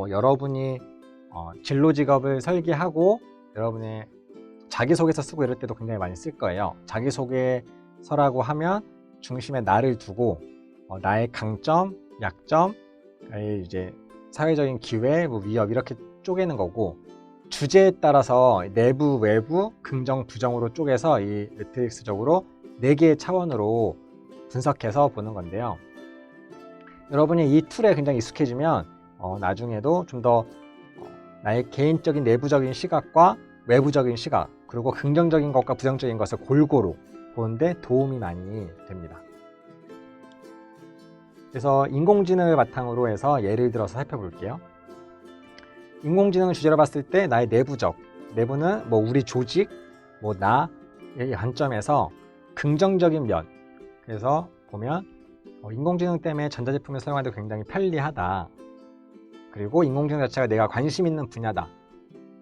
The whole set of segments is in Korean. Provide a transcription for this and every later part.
여러분이 진로 직업을 설계하고 여러분의 자기소개서 쓰고 이럴 때도 굉장히 많이 쓸 거예요. 자기소개서라고 하면 중심에 나를 두고 나의 강점, 약점, 이제 사회적인 기회, 위협 이렇게 쪼개는 거고, 주제에 따라서 내부, 외부, 긍정, 부정으로 쪼개서 이 매트릭스적으로 4개의 차원으로 분석해서 보는 건데요. 여러분이 이 툴에 굉장히 익숙해지면 나중에도 좀 더 나의 개인적인 내부적인 시각과 외부적인 시각, 그리고 긍정적인 것과 부정적인 것을 골고루 보는데 도움이 많이 됩니다. 그래서 인공지능을 바탕으로 해서 예를 들어서 살펴볼게요. 인공지능을 주제로 봤을 때 나의 내부는 우리 조직, 나의 관점에서 긍정적인 면. 그래서 보면 인공지능 때문에 전자제품을 사용하는데 굉장히 편리하다. 그리고 인공지능 자체가 내가 관심 있는 분야다.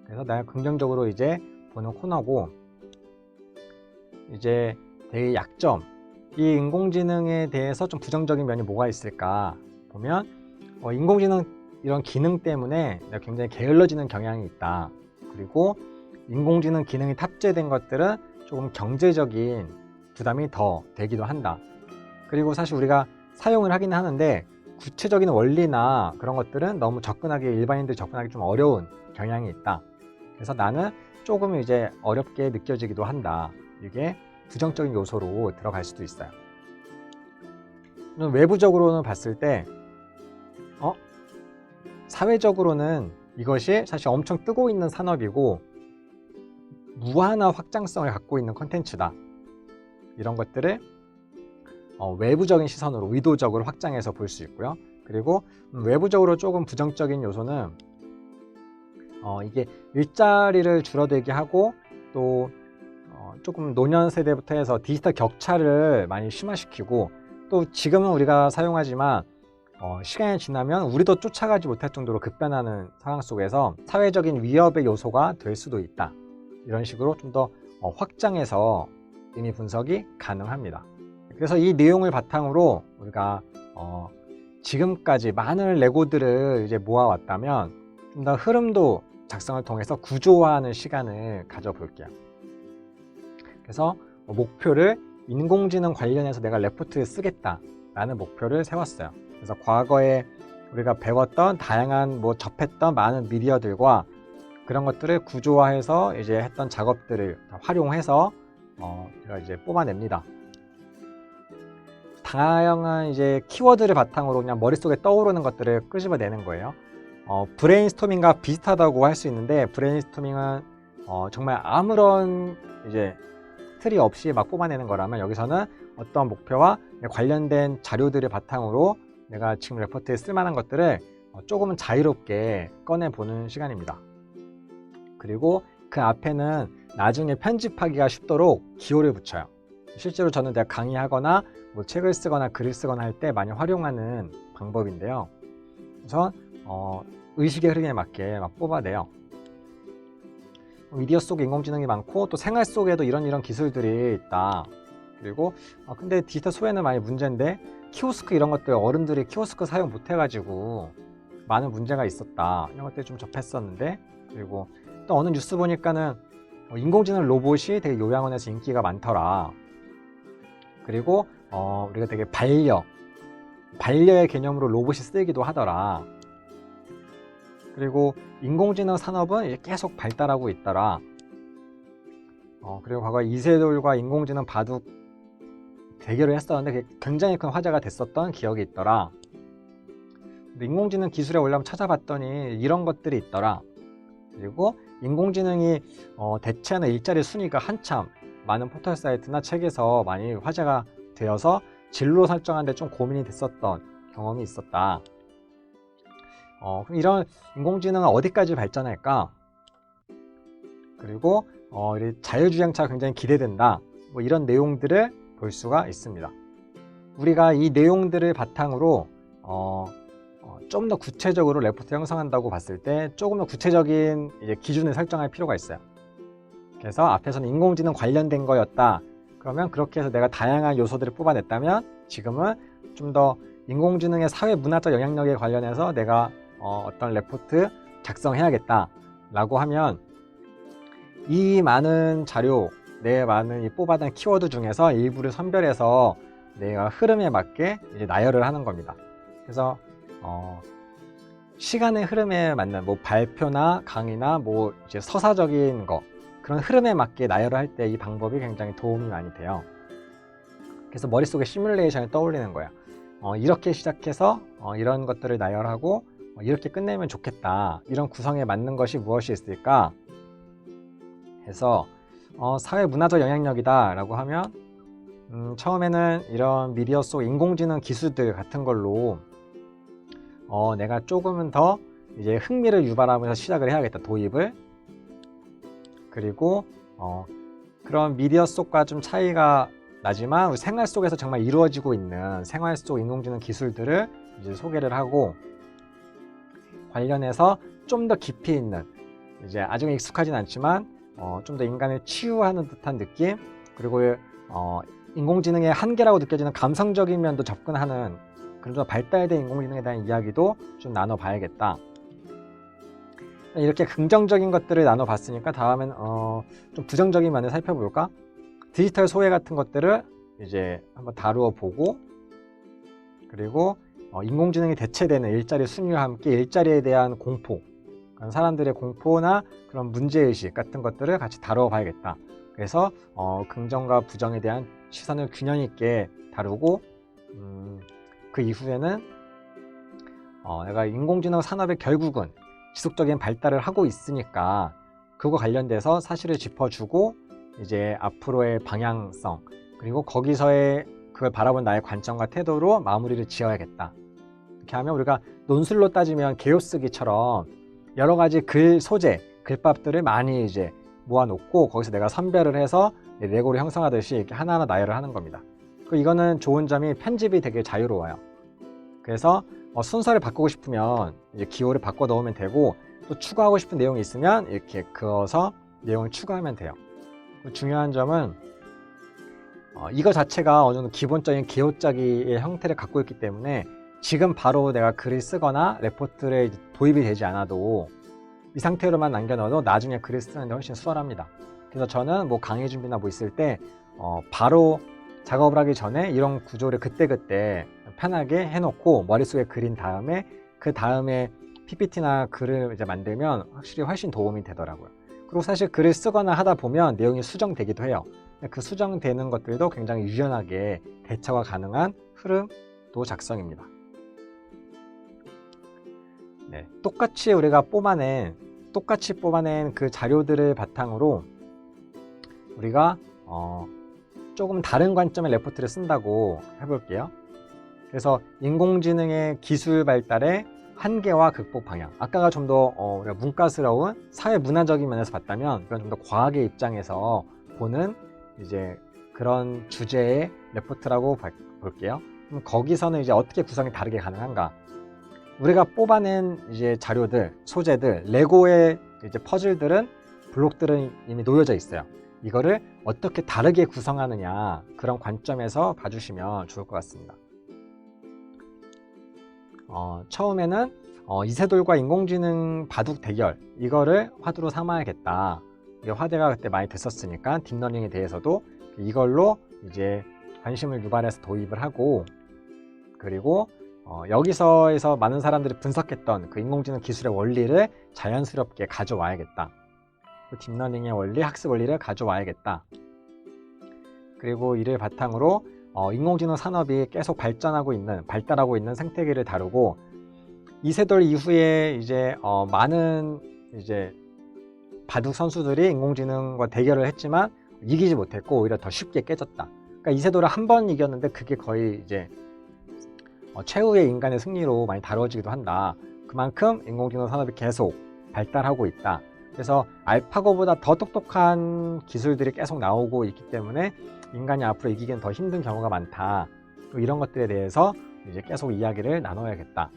그래서 내가 긍정적으로 이제 보는 코너고, 이제 되게 약점, 이 인공지능에 대해서 좀 부정적인 면이 뭐가 있을까 보면 인공지능 이런 기능 때문에 내가 굉장히 게을러지는 경향이 있다. 그리고 인공지능 기능이 탑재된 것들은 조금 경제적인 부담이 더 되기도 한다. 그리고 사실 우리가 사용을 하긴 하는데 구체적인 원리나 그런 것들은 너무 일반인들이 접근하기 좀 어려운 경향이 있다. 그래서 나는 조금 이제 어렵게 느껴지기도 한다. 이게 부정적인 요소로 들어갈 수도 있어요. 외부적으로는 봤을 때 사회적으로는 이것이 사실 엄청 뜨고 있는 산업이고 무한한 확장성을 갖고 있는 콘텐츠다. 이런 것들을 외부적인 시선으로 의도적으로 확장해서 볼 수 있고요. 그리고 외부적으로 조금 부정적인 요소는 이게 일자리를 줄어들게 하고 또 조금 노년 세대부터 해서 디지털 격차를 많이 심화시키고, 또 지금은 우리가 사용하지만 시간이 지나면 우리도 쫓아가지 못할 정도로 급변하는 상황 속에서 사회적인 위협의 요소가 될 수도 있다. 이런 식으로 좀 더 확장해서 이미 분석이 가능합니다. 그래서 이 내용을 바탕으로 우리가 지금까지 많은 레고들을 이제 모아왔다면 좀 더 흐름도 작성을 통해서 구조화하는 시간을 가져볼게요. 그래서 목표를 인공지능 관련해서 내가 레포트를 쓰겠다라는 목표를 세웠어요. 그래서 과거에 우리가 배웠던 다양한 접했던 많은 미디어들과 그런 것들을 구조화해서 이제 했던 작업들을 활용해서 제가 이제 뽑아냅니다. 다양한 이제 키워드를 바탕으로 그냥 머릿속에 떠오르는 것들을 끄집어내는 거예요. 브레인스토밍과 비슷하다고 할 수 있는데, 브레인스토밍은 정말 아무런 이제 틀이 없이 막 뽑아내는 거라면, 여기서는 어떤 목표와 관련된 자료들을 바탕으로 내가 지금 레포트에 쓸만한 것들을 조금은 자유롭게 꺼내보는 시간입니다. 그리고 그 앞에는 나중에 편집하기가 쉽도록 기호를 붙여요. 실제로 저는 내가 강의하거나 책을 쓰거나 글을 쓰거나 할 때 많이 활용하는 방법인데요. 우선 의식의 흐름에 맞게 막 뽑아내요. 미디어 속에 인공지능이 많고 또 생활 속에도 이런 기술들이 있다. 그리고 근데 디지털 소외는 많이 문제인데, 키오스크 이런 것들 어른들이 키오스크 사용 못 해가지고 많은 문제가 있었다. 이런 것들 좀 접했었는데, 그리고 또 어느 뉴스 보니까는 인공지능 로봇이 되게 요양원에서 인기가 많더라. 그리고 우리가 되게 반려의 개념으로 로봇이 쓰이기도 하더라. 그리고 인공지능 산업은 이제 계속 발달하고 있더라. 그리고 과거 이세돌과 인공지능 바둑 대결을 했었는데 그게 굉장히 큰 화제가 됐었던 기억이 있더라. 근데 인공지능 기술에 올라면 찾아봤더니 이런 것들이 있더라. 그리고 인공지능이 대체하는 일자리 순위가 한참 많은 포털 사이트나 책에서 많이 화제가 되어서 진로 설정하는데 좀 고민이 됐었던 경험이 있었다. 그럼 이런 인공지능은 어디까지 발전할까? 그리고 자율주행차가 굉장히 기대된다. 이런 내용들을 볼 수가 있습니다. 우리가 이 내용들을 바탕으로 좀 더 구체적으로 레포트를 형성한다고 봤을 때 조금 더 구체적인 기준을 설정할 필요가 있어요. 그래서 앞에서는 인공지능 관련된 거였다. 그러면 그렇게 해서 내가 다양한 요소들을 뽑아냈다면, 지금은 좀 더 인공지능의 사회 문화적 영향력에 관련해서 내가 어떤 레포트 작성해야겠다 라고 하면 이 많은 자료, 내 많은 이 뽑아낸 키워드 중에서 일부를 선별해서 내가 흐름에 맞게 이제 나열을 하는 겁니다. 그래서 시간의 흐름에 맞는 뭐 발표나 강의나 뭐 이제 서사적인 거, 그런 흐름에 맞게 나열을 할 때 이 방법이 굉장히 도움이 많이 돼요. 그래서 머릿속에 시뮬레이션이 떠올리는 거야. 이렇게 시작해서 이런 것들을 나열하고 이렇게 끝내면 좋겠다. 이런 구성에 맞는 것이 무엇이 있을까? 해서 사회 문화적 영향력이다 라고 하면 처음에는 이런 미디어 속 인공지능 기술들 같은 걸로 내가 조금은 더 이제 흥미를 유발하면서 시작을 해야겠다, 도입을. 그리고 그런 미디어 속과 좀 차이가 나지만 우리 생활 속에서 정말 이루어지고 있는 생활 속 인공지능 기술들을 이제 소개를 하고, 관련해서 좀 더 깊이 있는, 이제 아직은 익숙하진 않지만 좀 더 인간을 치유하는 듯한 느낌, 그리고 인공지능의 한계라고 느껴지는 감성적인 면도 접근하는 그런 좀 발달된 인공지능에 대한 이야기도 좀 나눠봐야겠다. 이렇게 긍정적인 것들을 나눠봤으니까 다음엔 좀 부정적인 면을 살펴볼까? 디지털 소외 같은 것들을 이제 한번 다루어 보고, 그리고 인공지능이 대체되는 일자리 순위와 함께 일자리에 대한 공포, 사람들의 공포나 그런 문제의식 같은 것들을 같이 다루어 봐야겠다. 그래서 긍정과 부정에 대한 시선을 균형 있게 다루고, 그 이후에는 내가 인공지능 산업의 결국은 지속적인 발달을 하고 있으니까 그거 관련돼서 사실을 짚어주고, 이제 앞으로의 방향성, 그리고 거기서의 그걸 바라본 나의 관점과 태도로 마무리를 지어야겠다. 이렇게 하면 우리가 논술로 따지면 개요쓰기처럼 여러 가지 글 소재, 글밥들을 많이 이제 모아놓고 거기서 내가 선별을 해서 레고를 형성하듯이 이렇게 하나하나 나열을 하는 겁니다. 그리고 이거는 좋은 점이 편집이 되게 자유로워요. 그래서 순서를 바꾸고 싶으면 이제 기호를 바꿔 넣으면 되고, 또 추가하고 싶은 내용이 있으면 이렇게 그어서 내용을 추가하면 돼요. 중요한 점은 이거 자체가 어느 정도 기본적인 개요짜기의 형태를 갖고 있기 때문에 지금 바로 내가 글을 쓰거나 레포트에 도입이 되지 않아도 이 상태로만 남겨놔도 나중에 글을 쓰는데 훨씬 수월합니다. 그래서 저는 뭐 강의 준비나 뭐 있을 때 바로 작업을 하기 전에 이런 구조를 그때그때 편하게 해놓고 머릿속에 그린 다음에 그 다음에 PPT나 글을 이제 만들면 확실히 훨씬 도움이 되더라고요. 그리고 사실 글을 쓰거나 하다 보면 내용이 수정되기도 해요. 그 수정되는 것들도 굉장히 유연하게 대처가 가능한 흐름도 작성입니다. 네, 똑같이 우리가 뽑아낸 그 자료들을 바탕으로 우리가 조금 다른 관점의 레포트를 쓴다고 해볼게요. 그래서 인공지능의 기술 발달의 한계와 극복 방향. 아까가 좀 더 문과스러운 사회 문화적인 면에서 봤다면, 이건 좀 더 과학의 입장에서 보는 이제 그런 주제의 레포트라고 볼게요. 그럼 거기서는 이제 어떻게 구성이 다르게 가능한가? 우리가 뽑아낸 이제 자료들, 소재들, 레고의 이제 퍼즐들은, 블록들은 이미 놓여져 있어요. 이거를 어떻게 다르게 구성하느냐, 그런 관점에서 봐주시면 좋을 것 같습니다. 처음에는 이세돌과 인공지능 바둑 대결, 이거를 화두로 삼아야겠다. 이게 화제가 그때 많이 됐었으니까 딥러닝에 대해서도 이걸로 이제 관심을 유발해서 도입을 하고, 그리고 여기서에서 많은 사람들이 분석했던 그 인공지능 기술의 원리를 자연스럽게 가져와야겠다. 그 딥러닝의 원리, 학습 원리를 가져와야겠다. 그리고 이를 바탕으로 인공지능 산업이 계속 발달하고 있는 생태계를 다루고, 이세돌 이후에 이제 많은 이제 바둑 선수들이 인공지능과 대결을 했지만 이기지 못했고 오히려 더 쉽게 깨졌다. 그러니까 이세돌을 한 번 이겼는데 그게 거의 이제 최후의 인간의 승리로 많이 다뤄지기도 한다. 그만큼 인공지능 산업이 계속 발달하고 있다. 그래서 알파고보다 더 똑똑한 기술들이 계속 나오고 있기 때문에 인간이 앞으로 이기기는 더 힘든 경우가 많다. 이런 것들에 대해서 이제 계속 이야기를 나눠야겠다.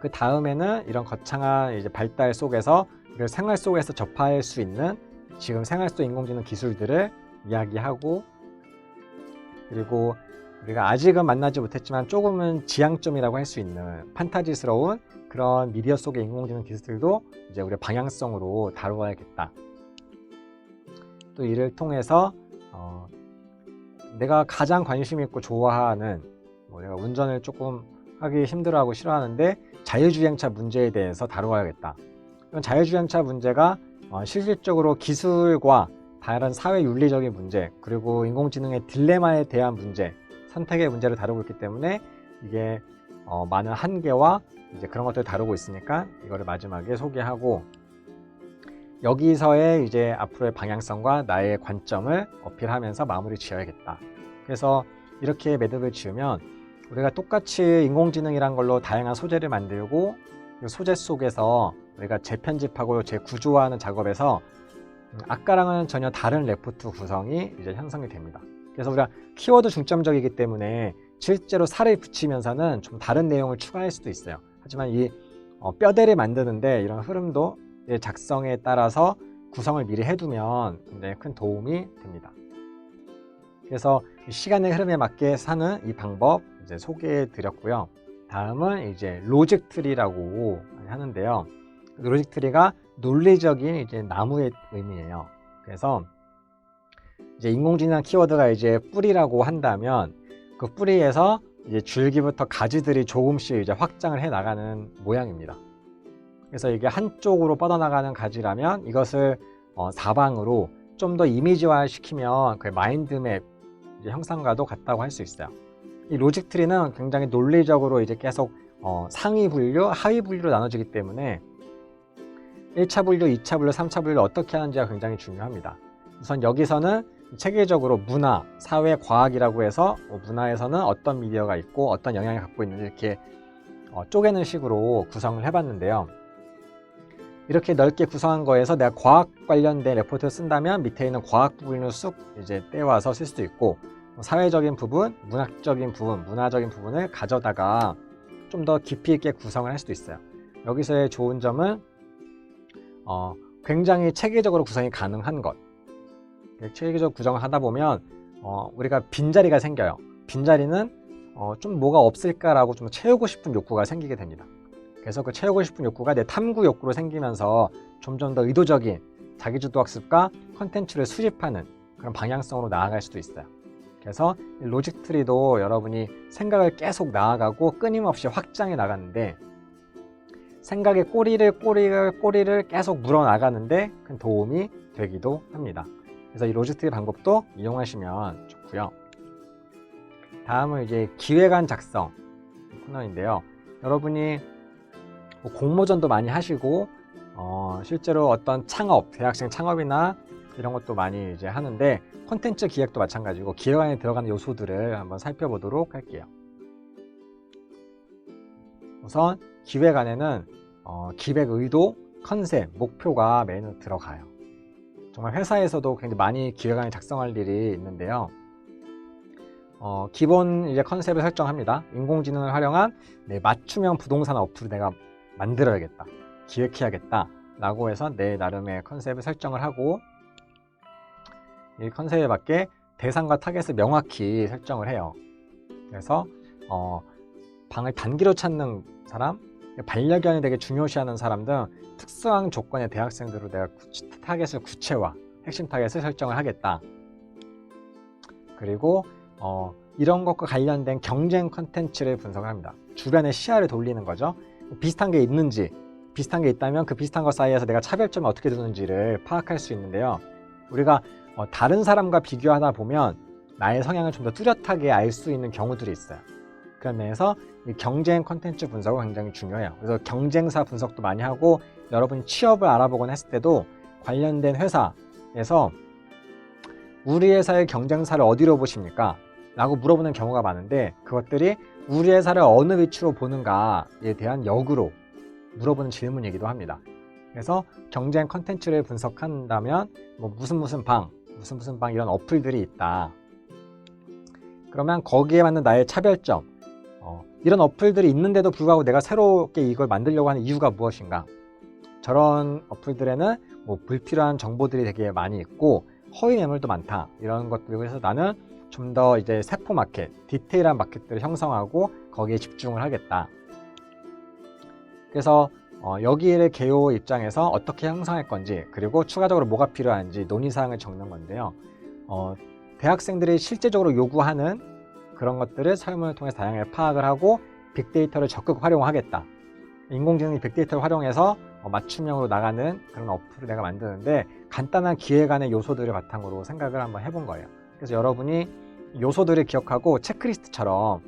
그 다음에는 이런 거창한 이제 발달 속에서 이걸 생활 속에서 접할 수 있는 지금 생활 속 인공지능 기술들을 이야기하고, 그리고 우리가 아직은 만나지 못했지만 조금은 지향점이라고 할 수 있는 판타지스러운 그런 미디어 속의 인공지능 기술들도 이제 우리가 방향성으로 다루어야겠다. 또 이를 통해서 내가 가장 관심 있고 좋아하는 내가 운전을 조금 하기 힘들어하고 싫어하는데 자율주행차 문제에 대해서 다루어야겠다. 이런 자율주행차 문제가 실질적으로 기술과 다른 사회 윤리적인 문제, 그리고 인공지능의 딜레마에 대한 문제, 선택의 문제를 다루고 있기 때문에 이게 많은 한계와 이제 그런 것들을 다루고 있으니까 이거를 마지막에 소개하고, 여기서의 이제 앞으로의 방향성과 나의 관점을 어필하면서 마무리 지어야겠다. 그래서 이렇게 매듭을 지으면 우리가 똑같이 인공지능이란 걸로 다양한 소재를 만들고 그 소재 속에서 우리가 재편집하고 재구조화하는 작업에서 아까랑은 전혀 다른 레포트 구성이 이제 형성이 됩니다. 그래서 우리가 키워드 중점적이기 때문에 실제로 살을 붙이면서는 좀 다른 내용을 추가할 수도 있어요. 하지만 이 뼈대를 만드는데 이런 흐름도 작성에 따라서 구성을 미리 해두면 굉장히 큰 도움이 됩니다. 그래서 시간의 흐름에 맞게 사는 이 방법 이제 소개해 드렸고요. 다음은 이제 로직 트리라고 하는데요. 로직 트리가 논리적인 이제 나무의 의미예요. 그래서 이제 인공지능 키워드가 이제 뿌리라고 한다면 그 뿌리에서 이제 줄기부터 가지들이 조금씩 이제 확장을 해 나가는 모양입니다. 그래서 이게 한쪽으로 뻗어나가는 가지라면 이것을 사방으로 좀 더 이미지화 시키면 그 마인드맵 이제 형상과도 같다고 할 수 있어요. 이 로직 트리는 굉장히 논리적으로 이제 계속 상위 분류, 하위 분류로 나눠지기 때문에 1차 분류, 2차 분류, 3차 분류를 어떻게 하는지가 굉장히 중요합니다. 우선 여기서는 체계적으로 문화, 사회, 과학이라고 해서 문화에서는 어떤 미디어가 있고 어떤 영향을 갖고 있는지 이렇게 쪼개는 식으로 구성을 해봤는데요. 이렇게 넓게 구성한 거에서 내가 과학 관련된 레포트를 쓴다면 밑에 있는 과학 부분을 쑥 이제 떼와서 쓸 수도 있고, 사회적인 부분, 문학적인 부분, 문화적인 부분을 가져다가 좀 더 깊이 있게 구성을 할 수도 있어요. 여기서의 좋은 점은 굉장히 체계적으로 구성이 가능한 것. 체계적 구성을 하다 보면 우리가 빈자리가 생겨요. 빈자리는 좀 뭐가 없을까라고 좀 채우고 싶은 욕구가 생기게 됩니다. 그래서 그 채우고 싶은 욕구가 내 탐구 욕구로 생기면서 점점 더 의도적인 자기주도 학습과 컨텐츠를 수집하는 그런 방향성으로 나아갈 수도 있어요. 그래서 로직 트리도 여러분이 생각을 계속 나아가고 끊임없이 확장해 나가는데, 생각의 꼬리를 계속 물어 나가는데 큰 도움이 되기도 합니다. 그래서 이 로직 트리 방법도 이용하시면 좋고요. 다음은 이제 기획안 작성 코너인데요. 여러분이 공모전도 많이 하시고 실제로 어떤 창업, 대학생 창업이나 이런 것도 많이 이제 하는데, 콘텐츠 기획도 마찬가지고 기획안에 들어가는 요소들을 한번 살펴보도록 할게요. 우선 기획안에는 기획 의도, 컨셉, 목표가 메뉴 들어가요. 정말 회사에서도 굉장히 많이 기획안을 작성할 일이 있는데요. 기본 이제 컨셉을 설정합니다. 인공지능을 활용한 맞춤형 부동산 어플을 내가 만들어야겠다, 기획해야겠다 라고 해서 내 나름의 컨셉을 설정을 하고, 이 컨셉에 맞게 대상과 타겟을 명확히 설정을 해요. 그래서 방을 단기로 찾는 사람, 반려견이 되게 중요시하는 사람 등 특수한 조건의 대학생들로 내가 타겟을 구체화, 핵심 타겟을 설정을 하겠다. 그리고 이런 것과 관련된 경쟁 컨텐츠를 분석합니다. 주변의 시야를 돌리는 거죠. 비슷한 게 있는지, 비슷한 게 있다면 그 비슷한 것 사이에서 내가 차별점을 어떻게 두는지를 파악할 수 있는데요. 우리가 다른 사람과 비교하다 보면 나의 성향을 좀 더 뚜렷하게 알 수 있는 경우들이 있어요. 그런 면에서 이 경쟁 컨텐츠 분석은 굉장히 중요해요. 그래서 경쟁사 분석도 많이 하고, 여러분이 취업을 알아보곤 했을 때도 관련된 회사에서 우리 회사의 경쟁사를 어디로 보십니까? 라고 물어보는 경우가 많은데, 그것들이 우리 회사를 어느 위치로 보는가에 대한 역으로 물어보는 질문이기도 합니다. 그래서 경쟁 컨텐츠를 분석한다면 무슨 방 이런 어플들이 있다. 그러면 거기에 맞는 나의 차별점, 이런 어플들이 있는데도 불구하고 내가 새롭게 이걸 만들려고 하는 이유가 무엇인가? 저런 어플들에는 불필요한 정보들이 되게 많이 있고 허위 매물도 많다. 이런 것들을 해서 나는 좀 더 이제 세포 마켓, 디테일한 마켓들을 형성하고 거기에 집중을 하겠다. 그래서 여기를 개요 입장에서 어떻게 형성할 건지, 그리고 추가적으로 뭐가 필요한지 논의사항을 적는 건데요. 대학생들이 실제적으로 요구하는 그런 것들을 설문을 통해서 다양하게 파악을 하고 빅데이터를 적극 활용하겠다. 인공지능이 빅데이터를 활용해서 맞춤형으로 나가는 그런 어플을 내가 만드는데, 간단한 기획안의 요소들을 바탕으로 생각을 한번 해본 거예요. 그래서 여러분이 요소들을 기억하고 체크리스트처럼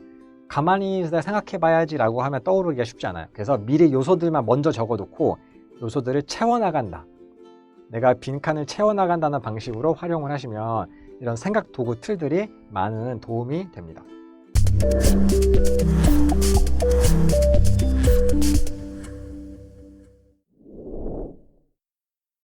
가만히 생각해 봐야지 라고 하면 떠오르기가 쉽지 않아요. 그래서 미리 요소들만 먼저 적어놓고 요소들을 채워나간다, 내가 빈칸을 채워나간다는 방식으로 활용을 하시면 이런 생각 도구 툴들이 많은 도움이 됩니다.